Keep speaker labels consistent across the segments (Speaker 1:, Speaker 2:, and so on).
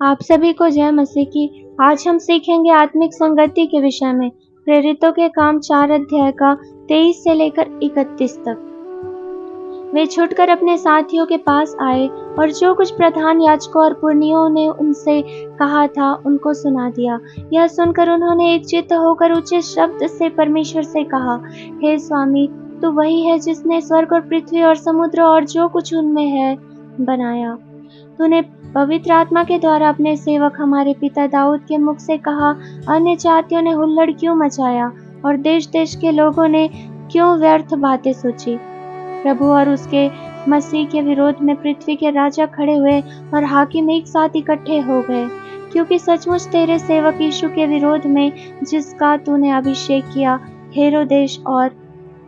Speaker 1: आप सभी को जय मसीह की। आज हम सीखेंगे आत्मिक संगति के विषय में प्रेरितों के काम 4 अध्याय का 23 से लेकर 31 तक। वे छुटकर अपने साथियों के पास आए और जो कुछ प्रधान याजकों और पुरनियों ने उनसे कहा था उनको सुना दिया। यह सुनकर उन्होंने एक चित्त होकर ऊंचे शब्द से परमेश्वर से कहा, हे स्वामी, तू वही है जिसने स्वर्ग और पृथ्वी और समुद्र और जो कुछ उनमें है बनाया। तूने पवित्र आत्मा के द्वारा अपने सेवक हमारे पिता दाऊद के मुख से कहा, अन्य जातियों ने हुल्लड़ क्यों मचाया और देश देश के लोगों ने क्यों व्यर्थ बातें सोची। प्रभु और उसके मसीह के विरोध में पृथ्वी के राजा खड़े हुए और हाकिम एक साथ इकट्ठे हो गए, क्योंकि सचमुच तेरे सेवक यीशु के विरोध में जिसका तूने अभिषेक किया, हेरोदेश और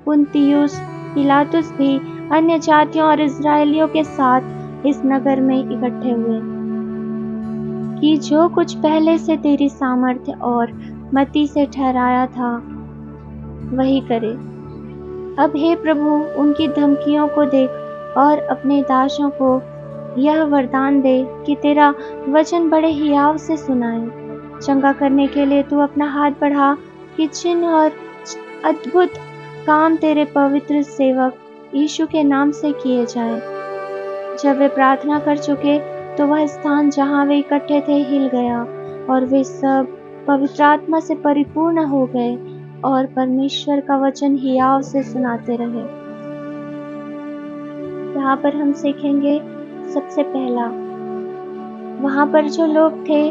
Speaker 1: पुन्तियुस पिलातुस भी अन्य जातियों और इस्राएलियों के साथ इस नगर में इकट्ठे हुए कि जो कुछ पहले से तेरी सामर्थ्य और मति से ठहराया था वही करे। अब हे प्रभु, उनकी धमकियों को देख और अपने दासों को यह वरदान दे कि तेरा वचन बड़े हियाव से सुनाए। चंगा करने के लिए तू अपना हाथ बढ़ा कि चिन्ह और अद्भुत काम तेरे पवित्र सेवक यीशु के नाम से किए जाएं। जब वे प्रार्थना कर चुके तो वह स्थान जहां वे इकट्ठे थे हिल गया और वे सब पवित्र आत्मा से परिपूर्ण हो गए और परमेश्वर का वचन हियाव से सुनाते रहे। यहाँ पर हम सीखेंगे सबसे पहला, वहां पर जो लोग थे,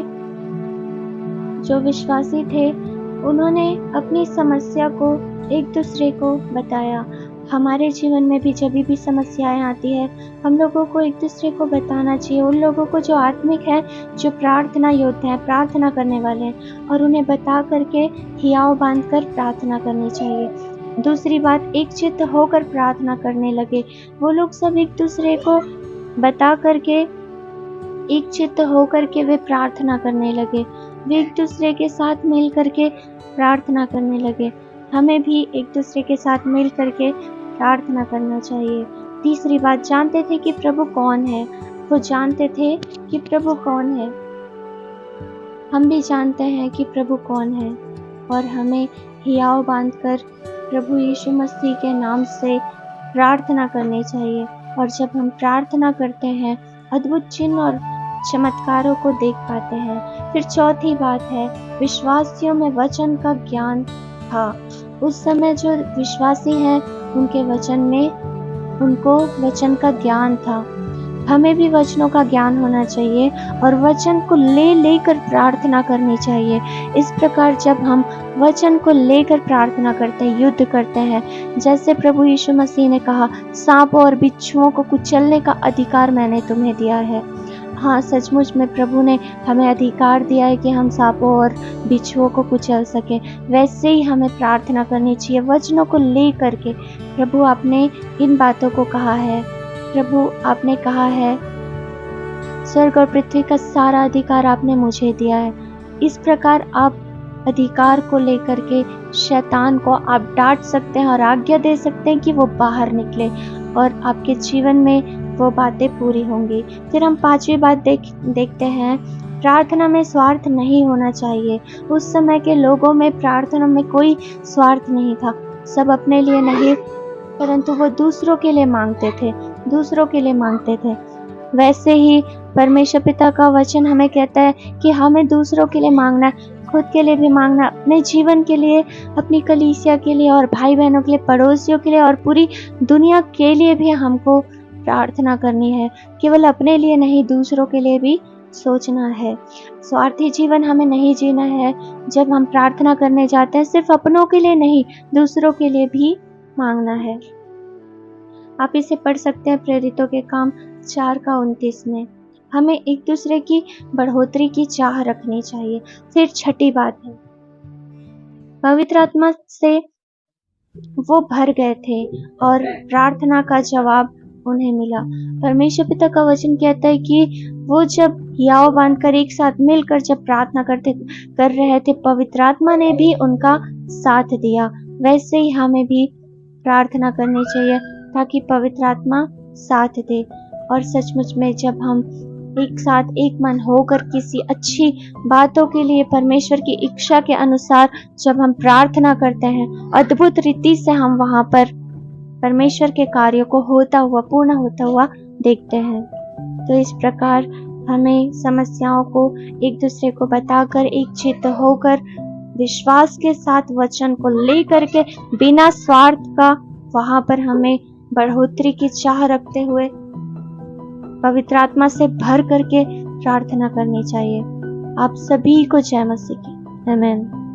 Speaker 1: जो विश्वासी थे, उन्होंने अपनी समस्या को एक दूसरे को बताया। हमारे जीवन में भी जब भी समस्याएं आती है, हम लोगों को एक दूसरे को बताना चाहिए। उन लोगों को जो आत्मिक है, जो प्रार्थना योद्धा है, प्रार्थना करने वाले हैं, और उन्हें बता करके हियाव बांधकर प्रार्थना करनी चाहिए। दूसरी बात, एक चित्त होकर प्रार्थना करने लगे। वो लोग सब एक दूसरे को बता करके एक चित्त होकर के वे प्रार्थना करने लगे। वे एक दूसरे के साथ मिल करके प्रार्थना करने लगे। हमें भी एक दूसरे के साथ मिल करके प्रार्थना करना चाहिए। तीसरी बात, जानते थे कि प्रभु कौन है। वो जानते थे कि प्रभु कौन है। हम भी जानते हैं कि प्रभु कौन है और हमें हियाव बांधकर प्रभु यीशु मसीह के नाम से प्रार्थना करनी चाहिए। और जब हम प्रार्थना करते हैं, अद्भुत चिन्ह और चमत्कारों को देख पाते हैं। फिर चौथी बात है, विश्वासियों में वचन का ज्ञान था। उस समय जो विश्वासी हैं, उनके वचन में उनको वचन का ज्ञान था। हमें भी वचनों का ज्ञान होना चाहिए और वचन को लेकर प्रार्थना करनी चाहिए। इस प्रकार जब हम वचन को लेकर प्रार्थना करते हैं, युद्ध करते हैं, जैसे प्रभु यीशु मसीह ने कहा, सांपों और बिच्छुओं को कुचलने का अधिकार मैंने तुम्हें दिया है। हाँ, सचमुच में प्रभु ने हमें अधिकार दिया है कि हम सांपों और बिच्छुओं को कुचल सकें। वैसे ही हमें प्रार्थना करनी चाहिए वचनों को ले करके। प्रभु, आपने इन बातों को कहा है। प्रभु, आपने कहा है, स्वर्ग और पृथ्वी का सारा अधिकार आपने मुझे दिया है। इस प्रकार आप अधिकार को लेकर के शैतान को आप डांट सकते हैं और आज्ञा दे सकते हैं कि वो बाहर निकले और आपके जीवन में वो बातें पूरी होंगी। फिर हम पांचवी बात देखते हैं, प्रार्थना में स्वार्थ नहीं होना चाहिए। उस समय के लोगों में प्रार्थना में कोई स्वार्थ नहीं था। सब अपने लिए नहीं, परंतु वो दूसरों के लिए मांगते थे, दूसरों के लिए मांगते थे। वैसे ही परमेश्वर पिता का वचन हमें कहता है कि हमें दूसरों के लिए मांगना, खुद के लिए भी मांगना, अपने जीवन के लिए, अपनी कलीसिया के लिए और भाई बहनों के लिए, पड़ोसियों के लिए और पूरी दुनिया के लिए भी हमको प्रार्थना करनी है। केवल अपने लिए नहीं, दूसरों के लिए भी सोचना है। स्वार्थी जीवन हमें नहीं जीना है। जब हम प्रार्थना करने जाते हैं, सिर्फ अपनों के लिए नहीं, दूसरों के लिए भी मांगना है। आप इसे पढ़ सकते हैं प्रेरितों के काम 4:29 में। हमें एक दूसरे की बढ़ोतरी की चाह रखनी चाहिए। फिर छठी बात है, पवित्र आत्मा से वो भर गए थे और प्रार्थना का जवाब उन्हें मिला। परमेश्वर पिता का वचन कहता है कि वो जब हियाव बांधकर एक साथ मिलकर जब प्रार्थना कर रहे थे, पवित्र आत्मा ने भी उनका साथ दिया। वैसे ही हमें भी प्रार्थना करनी चाहिए ताकि पवित्र आत्मा साथ दे। और सचमुच में जब हम एक साथ एक मन होकर किसी अच्छी बातों के लिए परमेश्वर की इच्छा के अनुसार जब हम प्रार्थना करते हैं, अद्भुत रीति से हम वहां पर परमेश्वर के कार्यों को पूर्ण होता हुआ देखते हैं। तो इस प्रकार हमें समस्याओं को एक दूसरे को बताकर एक चित्त होकर विश्वास के साथ वचन को लेकर के बिना स्वार्थ का वहां पर हमें बढ़ोतरी की चाह रखते हुए पवित्र आत्मा से भर करके प्रार्थना करनी चाहिए। आप सभी को जय मसीह की। आमीन।